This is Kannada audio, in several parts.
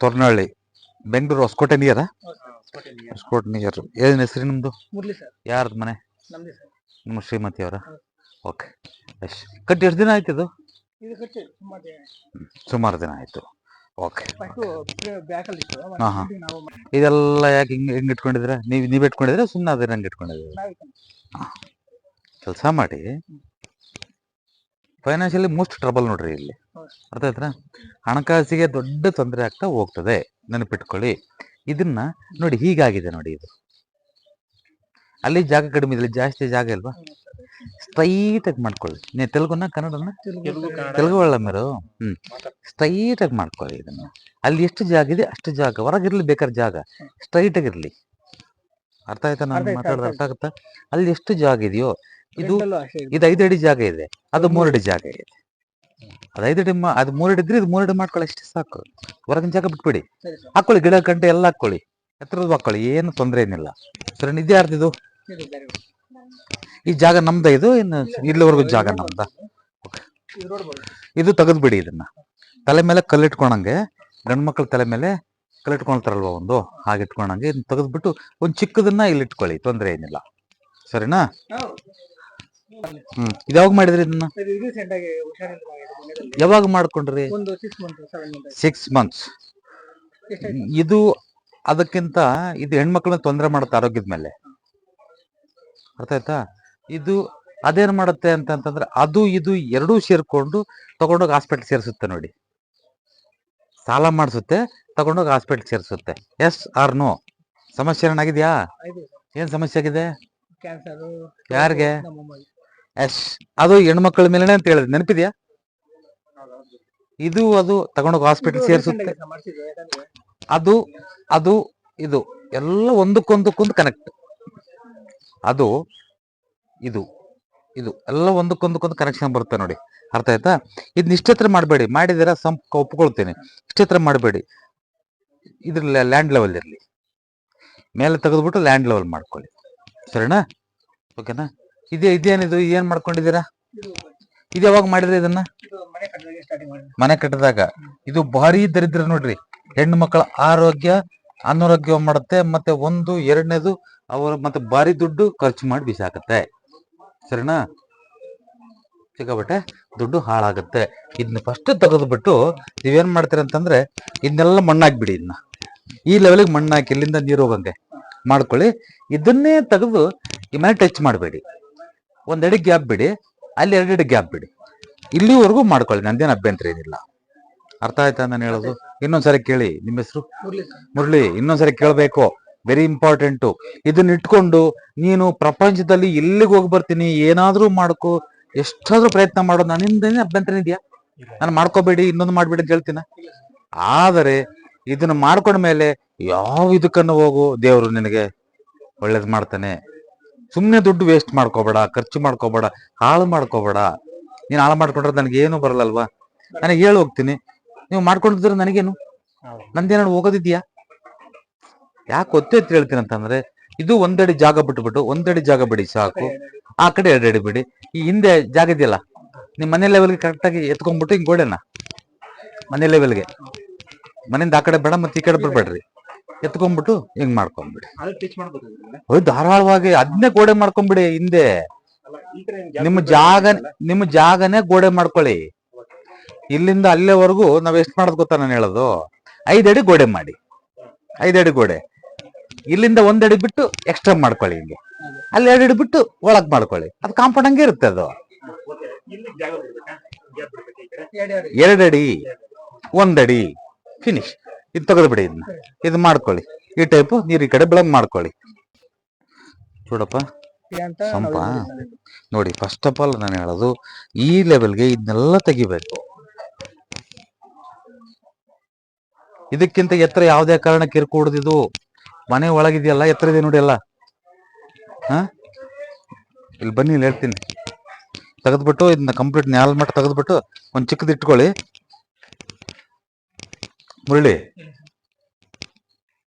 ತೊರ್ನಹಳ್ಳಿ ಬೆಂಗಳೂರು ಹೊಸಕೋಟೆ ನಿಯರ ಹೊಸಕೋಟೆ ನಿಯರ್. ಏನ್ ಹೆಸರು ನಿಮ್ದು? ಯಾರ್ದು ಮನೆ? ನಿಮ್ಮ ಶ್ರೀಮತಿ ಅವರ? ಓಕೆ. ಎಸ್ ಕಟ್ಟಿ ಎಷ್ಟು ದಿನ ಆಯ್ತು ಇದು? ಸುಮಾರು ದಿನ ಆಯ್ತು. ಓಕೆ. ಹಾಂ ಹಾಂ. ಇದೆಲ್ಲ ಯಾಕೆ ಹಿಂಗೆ ಇಟ್ಕೊಂಡಿದ್ರೆ? ನೀವು ಇಟ್ಕೊಂಡಿದ್ರೆ ಸುಮ್ಮನೆ ಅದೇ ಹಂಗೆ ಇಟ್ಕೊಂಡಿದ್ರೆ? ಹಾಂ. ಕೆಲಸ ಮಾಡಿ. ಫೈನಾನ್ಷಿಯಲಿ ಮೋಸ್ಟ್ ಟ್ರಬಲ್ ನೋಡ್ರಿ ಇಲ್ಲಿ, ಅರ್ಥ ಆಯ್ತಾ? ಹಣಕಾಸಿಗೆ ದೊಡ್ಡ ತೊಂದರೆ ಆಗ್ತಾ ಹೋಗ್ತದೆ, ನೆನಪಿಟ್ಕೊಳ್ಳಿ. ಇದನ್ನ ನೋಡಿ, ಹೀಗಾಗಿದೆ ನೋಡಿ ಇದು. ಅಲ್ಲಿ ಜಾಗ ಕಡಿಮೆ ಇದೆ, ಜಾಸ್ತಿ ಜಾಗ ಇಲ್ವಾ? ಸ್ಟ್ರೈಟ್ ಆಗಿ ಮಾಡ್ಕೊಳ್ಳಿ. ನೀವು ತೆಲುಗುನ ಕನ್ನಡನ? ತೆಲುಗು ಒಳ್ಳೆ ಮೇರು. ಸ್ಟ್ರೈಟ್ ಆಗಿ ಮಾಡ್ಕೊಳ್ಳಿ ಇದನ್ನ. ಅಲ್ಲಿ ಎಷ್ಟು ಜಾಗ ಇದೆ ಅಷ್ಟು ಜಾಗ, ಹೊರಗಿರ್ಲಿ ಬೇಕಾದ್ರೆ ಜಾಗ, ಸ್ಟ್ರೈಟ್ ಆಗಿರ್ಲಿ. ಅರ್ಥ ಆಯ್ತಾ? ನಾನು ಮಾತಾಡೋದು ಅರ್ಥ ಆಗುತ್ತಾ? ಅಲ್ಲಿ ಎಷ್ಟು ಜಾಗ ಇದೆಯೋ, ಇದು 5 ಅಡಿ ಜಾಗ ಇದೆ, ಅದು 3 ಅಡಿ ಜಾಗ ಇದೆ. ಅದು 5 ಅಡಿ ಅದು 3 ಅಡಿ ಇದ್ರೆ ಇದು 3 ಅಡಿ ಮಾಡ್ಕೊಳ್ಳಿ, ಅಷ್ಟೇ ಸಾಕು. ಹೊರಗಿನ ಜಾಗ ಬಿಟ್ಬಿಡಿ. ಹಾಕೊಳ್ಳಿ, ಗಿಡ ಗಂಟೆ ಎಲ್ಲ ಹಾಕೊಳ್ಳಿ, ಎತ್ತರದ್ದು ಹಾಕೊಳ್ಳಿ, ಏನು ತೊಂದರೆ ಏನಿಲ್ಲ. ಸರಿ, ನಿದ್ದೆ ಯಾರ್ದಿದು? ಈ ಜಾಗ ನಮ್ದ, ಇದು ಇನ್ನು ಇಲ್ಲಿವರೆಗೂ ಜಾಗ ನಮ್ದ. ಇದು ತೆಗೆದ್ಬಿಡಿ. ಇದನ್ನ ತಲೆ ಮೇಲೆ ಕಲ್ಲಿಟ್ಕೊಳಂಗೆ, ಗಂಡು ಮಕ್ಳ ತಲೆ ಮೇಲೆ ಕಲ್ಲಿಟ್ಕೊಳ್ತಾರಲ್ವ ಒಂದು, ಹಾಗೆ ಇಟ್ಕೊಳಂಗೆ ಇದನ್ನ ತೆಗೆದ್ಬಿಟ್ಟು ಒಂದು ಚಿಕ್ಕದನ್ನ ಇಲ್ಲಿ ಇಟ್ಕೊಳ್ಳಿ, ತೊಂದರೆ ಏನಿಲ್ಲ. ಸರಿನಾ? ಇದು ಯಾವಾಗ ಮಾಡಿದ್ರಿ ಇದನ್ನ? ಯಾವಾಗ ಮಾಡ್ಕೊಂಡ್ರಿ? 6 ಮಂತ್ಸ್. ಇದು ಅದಕ್ಕಿಂತ ಇದು ಹೆಣ್ಮಕ್ಳನ್ನ ತೊಂದರೆ ಮಾಡುತ್ತೆ ಆರೋಗ್ಯದ ಮೇಲೆ, ಅರ್ಥ ಆಯ್ತಾ? ಇದು ಅದೇನ್ ಮಾಡುತ್ತೆ ಅಂತಂದ್ರೆ, ಅದು ಇದು ಎರಡೂ ಸೇರ್ಕೊಂಡು ತಗೊಂಡೋಗಿ ಹಾಸ್ಪಿಟ್ಲ್ ಸೇರಿಸುತ್ತೆ ನೋಡಿ. ಸಾಲ ಮಾಡಿಸುತ್ತೆ, ತಗೊಂಡೋಗಿ ಹಾಸ್ಪಿಟ್ಲ್ ಸೇರಿಸುತ್ತೆ. Yes or no? ಸಮಸ್ಯೆ ಏನಾಗಿದ್ಯಾ? ಏನ್ ಸಮಸ್ಯೆ ಆಗಿದೆ? ಯಾರಿಗೆ? ಎಸ್, ಅದು ಹೆಣ್ಮಕ್ಳ ಮೇಲೆನೆ ಅಂತ ಹೇಳಿದ್ರೆ ನೆನಪಿದ್ಯಾ? ಇದು ಅದು ತಗೊಂಡೋಗಿ ಹಾಸ್ಪಿಟಲ್ ಸೇರಿಸುತ್ತೆ. ಅದು ಅದು ಇದು ಎಲ್ಲ ಒಂದಕ್ಕೊಂದು ಕನೆಕ್ಟ್. ಅದು ಇದು ಇದು ಎಲ್ಲ ಒಂದಕ್ಕೊಂದು ಕನೆಕ್ಷನ್ ಬರುತ್ತೆ ನೋಡಿ, ಅರ್ಥ ಆಯ್ತಾ? ಇದನ್ನ ಇಷ್ಟತ್ರ ಮಾಡಬೇಡಿ. ಮಾಡಿದಿರ ಒಪ್ಕೊಳ್ತೇನೆ, ಇಷ್ಟತ್ರ ಮಾಡಬೇಡಿ. ಇದ್ರ ಲ್ಯಾಂಡ್ ಲೆವೆಲ್ ಇರಲಿ, ಮೇಲೆ ತೆಗೆದ್ಬಿಟ್ಟು ಲ್ಯಾಂಡ್ ಲೆವೆಲ್ ಮಾಡ್ಕೊಳ್ಳಿ. ಸರಿನಾ? ಓಕೆನಾ? ಇದೇನಿದು? ಏನ್ ಮಾಡ್ಕೊಂಡಿದ್ದೀರಾ? ಇದು ಯಾವಾಗ ಮಾಡಿದ್ರೆ ಇದನ್ನ? ಮನೆ ಕಟ್ಟಿದಾಗ. ಇದು ಭಾರಿ ದರಿದ್ರ ನೋಡ್ರಿ. ಹೆಣ್ಣು ಮಕ್ಕಳ ಆರೋಗ್ಯ ಅನಾರೋಗ್ಯ ಮಾಡುತ್ತೆ, ಮತ್ತೆ 1, 2ನೇದು ಅವರು ಮತ್ತೆ ಭಾರಿ ದುಡ್ಡು ಖರ್ಚು ಮಾಡಿ ಬಿಸಾಕತ್ತೆ. ಸರಿನಾ? ಸಿಕ್ಕಾಬಟ್ಟೆ ದುಡ್ಡು ಹಾಳಾಗುತ್ತೆ. ಇದನ್ನ ಫಸ್ಟ್ ತೆಗೆದ್ಬಿಟ್ಟು ನೀವೇನ್ ಮಾಡ್ತೀರ ಅಂತಂದ್ರೆ, ಇದನ್ನೆಲ್ಲ ಮಣ್ಣಾಕ್ಬಿಡಿ. ಇದನ್ನ ಈ ಲೆವೆಲ್ಗೆ ಮಣ್ಣಾಕಿ, ಇಲ್ಲಿಂದ ನೀರು ಹೋಗಂಗೆ ಮಾಡ್ಕೊಳ್ಳಿ. ಇದನ್ನೇ ತೆಗೆದು ಈ ಮನೆ ಟಚ್ ಮಾಡಬೇಡಿ. 1 ಅಡಿ ಗ್ಯಾಪ್ ಬಿಡಿ, ಅಲ್ಲಿ 2 ಅಡಿ ಗ್ಯಾಪ್ ಬಿಡಿ, ಇಲ್ಲಿವರೆಗೂ ಮಾಡ್ಕೊಳ್ಳಿ. ನಂದೇನು ಅಭ್ಯಂತರ ಏನಿಲ್ಲ. ಅರ್ಥ ಆಯ್ತಾ ನಾನು ಹೇಳೋದು? ಇನ್ನೊಂದ್ಸರಿ ಕೇಳಿ. ನಿಮ್ಮ ಹೆಸರು? ಮುರಳಿ. ಇನ್ನೊಂದ್ಸರಿ ಕೇಳಬೇಕು, ವೆರಿ ಇಂಪಾರ್ಟೆಂಟು. ಇದನ್ನ ಇಟ್ಕೊಂಡು ನೀನು ಪ್ರಪಂಚದಲ್ಲಿ ಎಲ್ಲಿಗೆ ಹೋಗಿ ಬರ್ತೀನಿ, ಏನಾದ್ರೂ ಮಾಡ್ಕೋ, ಎಷ್ಟಾದ್ರೂ ಪ್ರಯತ್ನ ಮಾಡೋದು, ನನ್ನಿಂದ ಅಭ್ಯಂತರ ಇದೆಯಾ? ನಾನು ಮಾಡ್ಕೋಬೇಡಿ, ಇನ್ನೊಂದು ಮಾಡ್ಬೇಡಿ ಅಂತ ಹೇಳ್ತೀನ. ಆದರೆ ಇದನ್ನ ಮಾಡ್ಕೊಂಡ್ಮೇಲೆ ಯಾವ ಇದಕ್ಕನ್ನು ಹೋಗು, ದೇವರು ನಿನಗೆ ಒಳ್ಳೇದ್ ಮಾಡ್ತಾನೆ. ಸುಮ್ಮನೆ ದುಡ್ಡು ವೇಸ್ಟ್ ಮಾಡ್ಕೋಬೇಡ, ಖರ್ಚು ಮಾಡ್ಕೋಬೇಡ, ಹಾಳು ಮಾಡ್ಕೋಬೇಡ. ನೀನು ಹಾಳು ಮಾಡ್ಕೊಂಡ್ರೆ ನನಗೇನು ಬರಲ್ಲಲ್ವಾ? ನನಗೆ ಹೇಳಿ ಹೋಗ್ತೀನಿ, ನೀವು ಮಾಡ್ಕೊಂಡಿದ್ರೆ ನನಗೇನು? ನಂದೇನಾದ್ರು ಹೋಗೋದಿದ್ಯಾ? ಯಾಕೆ ಒತ್ತೆತ್ತು ಹೇಳ್ತೀನಿ ಅಂತಂದ್ರೆ, ಇದು 1 ಅಡಿ ಜಾಗ ಬಿಟ್ಬಿಟ್ಟು 1 ಅಡಿ ಜಾಗ ಬಿಡಿ ಸಾಕು. ಆ ಕಡೆ 2 ಅಡಿ ಬಿಡಿ. ಈ ಹಿಂದೆ ಜಾಗ ಇದೆಯಲ್ಲ, ನಿಮ್ ಮನೆ ಲೆವೆಲ್ಗೆ ಕರೆಕ್ಟಾಗಿ ಎತ್ಕೊಂಡ್ಬಿಟ್ಟು ಹಿಂಗ್ ಗೋಡೆನ ಮನೆ ಲೆವೆಲ್ಗೆ, ಮನೆಯಿಂದ ಆ ಕಡೆ ಬೇಡ ಮತ್ತೆ ಈ ಕಡೆ ಬರ್ಬೇಡ್ರಿ, ಎತ್ಕೊಂಡ್ಬಿಟ್ಟು ಹಿಂಗ್ ಮಾಡ್ಕೊಂಡ್ಬಿಡಿ. ಧಾರಾಳವಾಗಿ ಅದನ್ನೇ ಗೋಡೆ ಮಾಡ್ಕೊಂಡ್ಬಿಡಿ. ಹಿಂದೆ ನಿಮ್ಮ ಜಾಗನೇ ಗೋಡೆ ಮಾಡ್ಕೊಳ್ಳಿ. ಇಲ್ಲಿಂದ ಅಲ್ಲೇವರೆಗೂ ನಾವ್ ಎಷ್ಟು ಮಾಡೋದು ಗೊತ್ತಾ ನಾನು ಹೇಳೋದು? 5 ಅಡಿ ಗೋಡೆ ಮಾಡಿ, 5 ಅಡಿ ಗೋಡೆ. ಇಲ್ಲಿಂದ 1 ಅಡಿ ಬಿಟ್ಟು ಎಕ್ಸ್ಟ್ರಾ ಮಾಡ್ಕೊಳ್ಳಿ, ಹಿಂಗೆ ಅಲ್ಲಿ 2 ಅಡಿ ಬಿಟ್ಟು ಒಳಗ್ ಮಾಡ್ಕೊಳ್ಳಿ. ಅದು ಕಾಂಪೌಂಡ್ ಹಂಗೆ ಇರುತ್ತೆ. ಅದು 2 ಅಡಿ 1 ಅಡಿ ಫಿನಿಶ್. ಇದು ತೆಗೆದು ಬಿಡಿ. ಇದು ಮಾಡ್ಕೊಳ್ಳಿ. ಈ ಟೈಪು ನೀರು ಈ ಕಡೆ ಬೆಳಗ್ ಮಾಡ್ಕೊಳ್ಳಿ. చూడಪ್ಪ ಸಂಪ ನೋಡಿ, ಫಸ್ಟ್ ಆಫ್ ಆಲ್ ನಾನು ಹೇಳೋದು, ಈ ಲೆವೆಲ್ಗೆ ಇದನ್ನೆಲ್ಲ ತೆಗಿಬೇಕು. ಇದಕ್ಕಿಂತ ಎತ್ತರ ಯಾವುದೇ ಕಾರಣಕ್ಕೆ ಇರ್ಕೂಡ್ದಿದು. ಮನೆ ಒಳಗಿದೆಯಲ್ಲ, ಎತ್ತರ ಇದೆ ನೋಡಿ ಎಲ್ಲ. ಇಲ್ಲಿ ಬನ್ನಿ, ಇಲ್ಲಿ ಹೇಳ್ತೀನಿ. ತೆಗೆದ್ಬಿಟ್ಟು ಇದನ್ನ ಕಂಪ್ಲೀಟ್ ನ್ಯಾಲ್ ಮಟ್ಟ ತೆಗೆದ್ಬಿಟ್ಟು ಒಂದು ಚಿಕ್ಕದು ಇಟ್ಕೊಳ್ಳಿ. ಮುರಳಿ,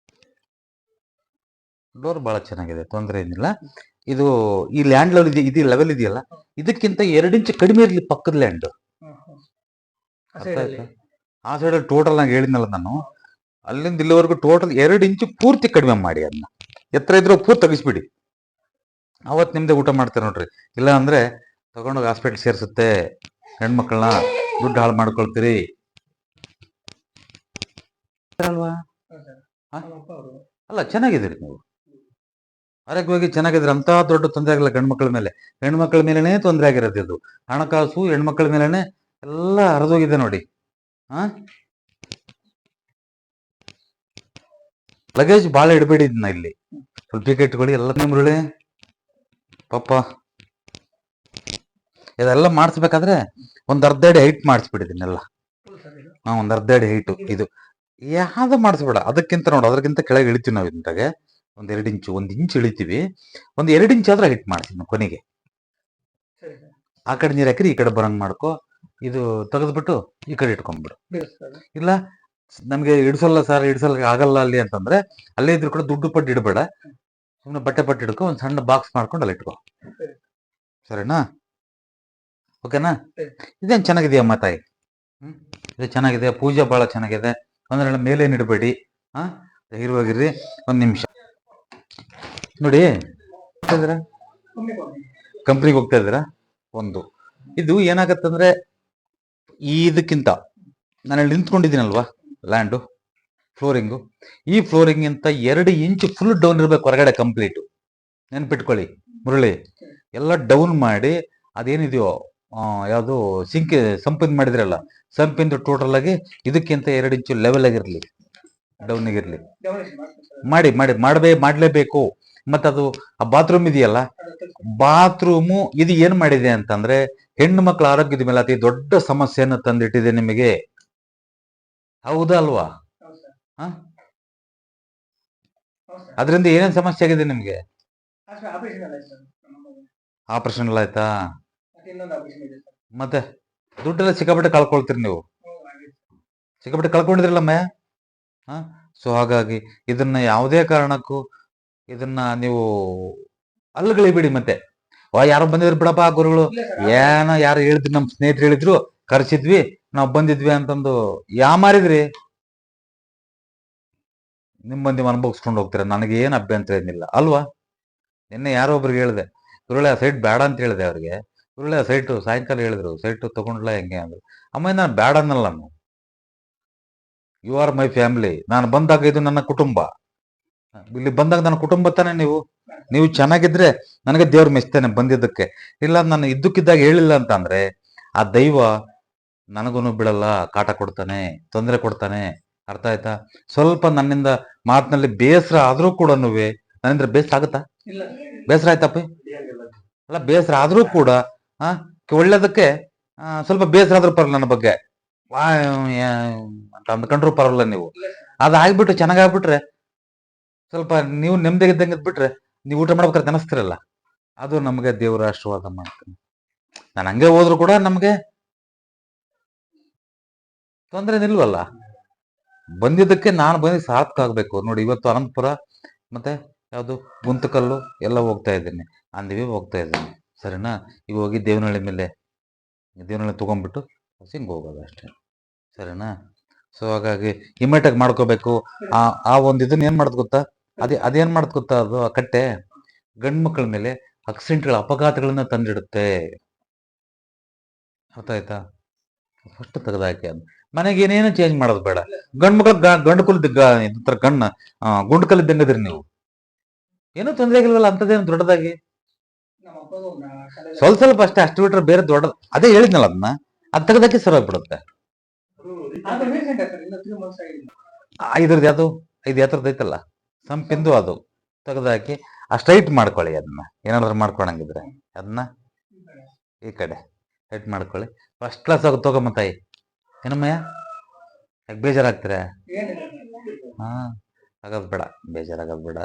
ಡೋರ್ ಬಹಳ ಚೆನ್ನಾಗಿದೆ, ತೊಂದರೆ ಏನಿಲ್ಲ. ಇದು ಈ ಲ್ಯಾಂಡ್ ಲೆವೆಲ್ ಇದೆ, ಇದು ಲೆವೆಲ್ ಇದೆಯಲ್ಲ, ಇದಕ್ಕಿಂತ 2 ಇಂಚ್ ಕಡಿಮೆ ಇರಲಿ ಪಕ್ಕದ ಲ್ಯಾಂಡ್. ಅರ್ಥ ಆಯ್ತಾ? ಆ ಸೈಡಲ್ಲಿ ಟೋಟಲ್ ನಂಗೆ ಹೇಳಿದ್ನಲ್ಲ ನಾನು, ಅಲ್ಲಿಂದ ಇಲ್ಲಿವರೆಗೂ ಟೋಟಲ್ 2 ಇಂಚು ಪೂರ್ತಿ ಕಡಿಮೆ ಮಾಡಿ, ಅದನ್ನ ಎತ್ತರ ಇದ್ರೂ ಪೂರ್ತಿ ತೆಗಿಸ್ಬಿಡಿ. ಅವತ್ತು ನಿಮ್ದೆ ಊಟ ಮಾಡ್ತಾರೆ ನೋಡ್ರಿ. ಇಲ್ಲ ಅಂದ್ರೆ ತಗೊಂಡೋಗಿ ಹಾಸ್ಪಿಟ್ಲ್ ಸೇರಿಸುತ್ತೆ, ಹೆಣ್ಮಕ್ಳನ್ನ ದುಡ್ಡು ಹಾಳು ಮಾಡ್ಕೊಳ್ತೀರಿ ಅಲ್ವಾ? ಅಲ್ಲ, ಚೆನ್ನಾಗಿದ್ದೀರಿ ನೀವು, ಆರೋಗ್ಯವಾಗಿ ಚೆನ್ನಾಗಿದ್ರೆ ಅಂತ ದೊಡ್ಡ ತೊಂದರೆ ಆಗಿಲ್ಲ ಗಂಡ್ಮಕ್ಳ ಮೇಲೆ. ಹೆಣ್ಮಕ್ಳ ಮೇಲೆನೇ ತೊಂದರೆ ಆಗಿರೋದು ಇದು. ಹಣಕಾಸು ಹೆಣ್ಮಕ್ಳ ಮೇಲೆನೆ ಎಲ್ಲ ಹರಿದೋಗಿದೆ ನೋಡಿ. ಹಾ, ಲಗೇಜ್ ಭಾಳ ಇಡಬೇಡಿ ಇದನ್ನ ಇಲ್ಲಿ, ಸ್ವಲ್ಪ ಇಟ್ಕೊಳ್ಳಿ ಎಲ್ಲ. ಮುರುಳಿ ಪಾಪ ಇದೆಲ್ಲ ಮಾಡಿಸ್ಬೇಕಾದ್ರೆ ಒಂದ್ ಅರ್ಧ ಅಡಿ ಹೈಟ್ ಮಾಡಿಸ್ಬಿಟ್ಟಿದ್ದೀನೆಲ್ಲ. ಒಂದ್ ಅರ್ಧ ಅಡಿ ಹೈಟು ಇದು ಯಾವ್ದು ಮಾಡಿಸ್ಬೇಡ. ಅದಕ್ಕಿಂತ ನೋಡು, ಅದಕ್ಕಿಂತ ಕೆಳಗೆ ಇಳಿತೀವಿ ನಾವು ಇಂತಾಗೆ. ಒಂದ್ 2 ಇಂಚು, 1 ಇಂಚ್ ಇಳಿತೀವಿ. ಒಂದ್ 2 ಇಂಚ್ ಆದ್ರೆ ಹೈಟ್ ಮಾಡ್ತೀನಿ ಕೊನೆಗೆ. ಆ ಕಡೆ ನೀರ್ ಹಾಕಿರಿ, ಈ ಕಡೆ ಬರಂಗ್ ಮಾಡ್ಕೊ. ಇದು ತೆಗೆದ್ಬಿಟ್ಟು ಈ ಕಡೆ ಇಟ್ಕೊಂಡ್ಬಿಡು. ಇಲ್ಲ ನಮ್ಗೆ ಇಡ್ಸಲ್ಲ ಸರ್, ಇಡ್ಸಲ್ಲ ಆಗಲ್ಲ ಅಲ್ಲಿ ಅಂತಂದ್ರೆ, ಅಲ್ಲೇ ಇದ್ರು ಕೂಡ ದುಡ್ಡು ಪಟ್ಟು ಇಡಬೇಡ, ಸುಮ್ಮನೆ ಬಟ್ಟೆ ಪಟ್ಟು ಇಡ್ಕೊ. ಒಂದ್ ಸಣ್ಣ ಬಾಕ್ಸ್ ಮಾಡ್ಕೊಂಡು ಅಲ್ಲಿ ಇಟ್ಕೊ, ಸರಿನಾ? ಓಕೆನಾ? ಇದೇನ್ ಚೆನ್ನಾಗಿದೆಯಮ್ಮ ತಾಯಿ? ಇದು ಚೆನ್ನಾಗಿದೆ, ಪೂಜೆ ಬಹಳ ಚೆನ್ನಾಗಿದೆ. ಅಂದ್ರೆ ಮೇಲೇನ್ ಇಡಬೇಡಿ. ಧೈರ್ಯವಾಗಿರ್ರಿ. 1 ನಿಮಿಷ ನೋಡಿ, ಕಂಪ್ನಿಗೆ ಹೋಗ್ತಾ ಇದ್ದೀರಾ? ಒಂದು ಇದು ಏನಾಗತ್ತಂದ್ರೆ, ಇದಕ್ಕಿಂತ ನಾನು ಇಲ್ಲಿ ನಿಂತ್ಕೊಂಡಿದ್ದೀನಲ್ವಾ, ಲ್ಯಾಂಡು ಫ್ಲೋರಿಂಗು, ಈ ಫ್ಲೋರಿಂಗ್ ಇಂತ 2 ಇಂಚು ಫುಲ್ ಡೌನ್ ಇರ್ಬೇಕು ಹೊರಗಡೆ ಕಂಪ್ಲೀಟು. ನೆನ್ಪಿಟ್ಕೊಳ್ಳಿ ಮುರಳಿ, ಎಲ್ಲ ಡೌನ್ ಮಾಡಿ ಅದೇನಿದೆಯೋ ಯಾವುದು ಸಂಪಿಂದ ಮಾಡಿದ್ರಲ್ಲ, ಸಂಪಿಂದ ಟೋಟಲ್ ಆಗಿ ಇದಕ್ಕಿಂತ 2 ಇಂಚು ಲೆವೆಲ್ ಆಗಿರ್ಲಿ, ಡೌನ್ ಆಗಿರ್ಲಿ. ಮಾಡ್ಲೇಬೇಕು. ಮತ್ತದು ಆ ಬಾತ್ರೂಮ್ ಇದೆಯಲ್ಲ, ಬಾತ್ರೂಮು ಇದು ಏನ್ ಮಾಡಿದೆ ಅಂತಂದ್ರೆ, ಹೆಣ್ಣು ಮಕ್ಕಳ ಆರೋಗ್ಯದ ಮೇಲೆ ಅತಿ ದೊಡ್ಡ ಸಮಸ್ಯೆಯನ್ನು ತಂದಿಟ್ಟಿದೆ ನಿಮಗೆ. ಹೌದಾ ಅಲ್ವಾ? ಅದರಿಂದ ಏನೇನ್ ಸಮಸ್ಯೆ ಆಗಿದೆ ನಿಮ್ಗೆ? ಆಪರೇಷನ್ ಎಲ್ಲ ಆಯ್ತಾ? ಮತ್ತೆ ದುಡ್ಡೆಲ್ಲ ಸಿಕ್ಕಾಪಟ್ಟೆ ಕಳ್ಕೊಳ್ತೀರಿ ನೀವು, ಸಿಕ್ಕಾಪಟ್ಟೆ ಕಳ್ಕೊಂಡಿದ್ರಲ್ಲಮ್ಮ. ಸೊ ಹಾಗಾಗಿ ಇದನ್ನ ಯಾವುದೇ ಕಾರಣಕ್ಕೂ ಇದನ್ನ ನೀವು ಅಲ್ಲಗಳಿಬಿಡಿ. ಮತ್ತೆ ಯಾರೋ ಬಂದಿದ್ರು ಬಿಡಪ್ಪ ಗುರುಗಳು, ಏನೋ ಯಾರು ಹೇಳಿದ್ರು, ನಮ್ ಸ್ನೇಹಿತರು ಹೇಳಿದ್ರು, ಕರ್ಸಿದ್ವಿ, ನಾವ್ ಬಂದಿದ್ವಿ ಅಂತಂದು ಯಾಮಾರಿದ್ರಿ. ನಿಮ್ಮಂದಿ ಅನುಭವಿಸ್ಕೊಂಡು ಹೋಗ್ತೀರ, ನನಗೇನು ಅಭ್ಯಂತರ ಏನಿಲ್ಲ ಅಲ್ವಾ? ನಿನ್ನೆ ಯಾರೋ ಒಬ್ರಿಗೆ ಹೇಳಿದೆ, ಗುರುಳೆ ಸೈಟ್ ಬೇಡ ಅಂತ ಹೇಳಿದೆ ಅವ್ರಿಗೆ. ಗುರುಳೆ ಸೈಟು ಸಾಯಂಕಾಲ ಹೇಳಿದ್ರು, ಸೈಟು ತಗೊಂಡ್ಲ ಹೆಂಗೆ ಅಂದ್ರು. ಅಮ್ಮ ನಾನು ಬೇಡ ಅನ್ನಲ್ಲ, ಯು ಆರ್ ಮೈ ಫ್ಯಾಮಿಲಿ. ನಾನು ಬಂದಾಗ ಇದು ನನ್ನ ಕುಟುಂಬ. ಇಲ್ಲಿ ಬಂದಾಗ ನನ್ನ ಕುಟುಂಬ ತಾನೆ ನೀವು ಚೆನ್ನಾಗಿದ್ರೆ ನನಗೆ ದೇವ್ರು ಮೆಚ್ತಾನೆ ಬಂದಿದ್ದಕ್ಕೆ. ಇಲ್ಲ ನಾನು ಇದ್ದಕ್ಕಿದ್ದಾಗ ಹೇಳಿಲ್ಲ ಅಂತ ಅಂದ್ರೆ, ಆ ದೈವ ನನಗೂ ಬಿಡಲ್ಲ, ಕಾಟ ಕೊಡ್ತಾನೆ, ತೊಂದರೆ ಕೊಡ್ತಾನೆ. ಅರ್ಥ ಆಯ್ತಾ? ಸ್ವಲ್ಪ ನನ್ನಿಂದ ಮಾತಿನಲ್ಲಿ ಬೇಸರ ಆದ್ರೂ ಕೂಡ, ನನ್ನಿಂದ ಬೇಸರ ಆಗುತ್ತಾ? ಬೇಸರ ಆಯ್ತಪ್ಪ? ಅಲ್ಲ, ಬೇಸರ ಆದ್ರೂ ಕೂಡ ಒಳ್ಳೇದಕ್ಕೆ ಸ್ವಲ್ಪ ಬೇಸರ ಆದ್ರೂ ಪರಲ್ಲ, ನನ್ನ ಬಗ್ಗೆ ಅಂತ ಅಂದ್ಕೊಂಡ್ರು ಪರವಾಗಿಲ್ಲ. ನೀವು ಅದಾಗ್ಬಿಟ್ಟು ಚೆನ್ನಾಗಾಗ್ಬಿಟ್ರೆ, ಸ್ವಲ್ಪ ನೀವು ನೆಮ್ಮದಿಗಿದ್ದಂಗೆ ಇದ್ಬಿಟ್ರೆ, ನೀವು ಊಟ ಮಾಡ್ಬೇಕಾದ್ರೆ ನೆನಸ್ತಿರಲ್ಲ, ಅದು ನಮಗೆ ದೇವರ ಆಶೀರ್ವಾದ ಮಾಡ್ತಾನೆ. ನಾನು ಹಂಗೆ ಹೋದ್ರು ಕೂಡ ನಮ್ಗೆ ತೊಂದರೆ ನಿಲ್ವಲ್ಲ. ಬಂದಿದ್ದಕ್ಕೆ ನಾನು ಬಂದು ಸಾರ್ಥಕ ಆಗ್ಬೇಕು ನೋಡಿ. ಇವತ್ತು ಅನಂತಪುರ ಮತ್ತೆ ಯಾವುದು ಗುಂತಕಲ್ಲು ಎಲ್ಲ ಹೋಗ್ತಾ ಇದ್ದೀನಿ, ಅಂದಿವಿ ಹೋಗ್ತಾ ಇದ್ದೀನಿ, ಸರಿನಾ? ಈಗ ಹೋಗಿ ದೇವನಹಳ್ಳಿ ತಗೊಂಡ್ಬಿಟ್ಟು ಹಿಂಗೆ ಹೋಗೋದು ಅಷ್ಟೇ, ಸರಿನಾ? ಸೊ ಹಾಗಾಗಿ ಇಮಿಡಿಯೇಟ್ ಆಗಿ ಮಾಡ್ಕೋಬೇಕು. ಆ ಒಂದು ಇದನ್ನ ಏನ್ ಮಾಡೋದು ಗೊತ್ತಾ? ಅದೇನ್ ಮಾಡೋದು ಗೊತ್ತಾ? ಅದು ಆ ಕಟ್ಟೆ ಗಂಡು ಮಕ್ಕಳ ಮೇಲೆ ಆಕ್ಸಿಡೆಂಟ್ಗಳ, ಅಪಘಾತಗಳನ್ನ ತಂದಿಡುತ್ತೆ. ಅರ್ಥ ಆಯ್ತಾ? ಫಸ್ಟ್ ತೆಗೆದಾಕಿ ಅದು. ಮನೆಗೆ ಏನೇನು ಚೇಂಜ್ ಮಾಡೋದು ಬೇಡ. ಗಂಡು ಮಕ್ಳು ಗಂಡು ಗುಂಡು ಕಲ್ಲಿದ್ದಂಗದ್ರಿ ನೀವು, ಏನೂ ತೊಂದರೆ ಆಗಿಲ್ವಲ್ಲ ಅಂತದೇನು ದೊಡ್ಡದಾಗಿ. ಸ್ವಲ್ಪ ಅಷ್ಟೇ, ಅಷ್ಟು ಬಿಟ್ರೆ ಬೇರೆ ದೊಡ್ಡ, ಅದೇ ಹೇಳಿದ್ನಲ್ಲ, ಅದ್ ತೆಗೆದಾಕಿ ಸರ್ ಆಗ್ಬಿಡುತ್ತೆ. ಇದ್ರದ್ದು ಯಾವ್ದು ಯಾತ್ರದ್ದು ಐತಲ್ಲ ಸಂಪಿಂದು, ಅದು ತೆಗೆದಾಕಿ ಸ್ಟ್ರೈಟ್ ಮಾಡ್ಕೊಳ್ಳಿ. ಅದನ್ನ ಏನಾದ್ರು ಮಾಡ್ಕೊಳಂಗಿದ್ರೆ ಅದನ್ನ ಈ ಕಡೆ ಸ್ಟ್ರೈಟ್ ಮಾಡ್ಕೊಳ್ಳಿ. ಫಸ್ಟ್ ಕ್ಲಾಸ್ ಆಗಿ ತಗೊಂಬತ್ತಾಯಿ. ಏನಮ್ಮಯ್ಯ, ಯಾಕೆ ಬೇಜಾರಾಗ್ತೀರ? ಆಗೋದ್ ಬೇಡ, ಬೇಜಾರಾಗೋದ್ ಬೇಡ.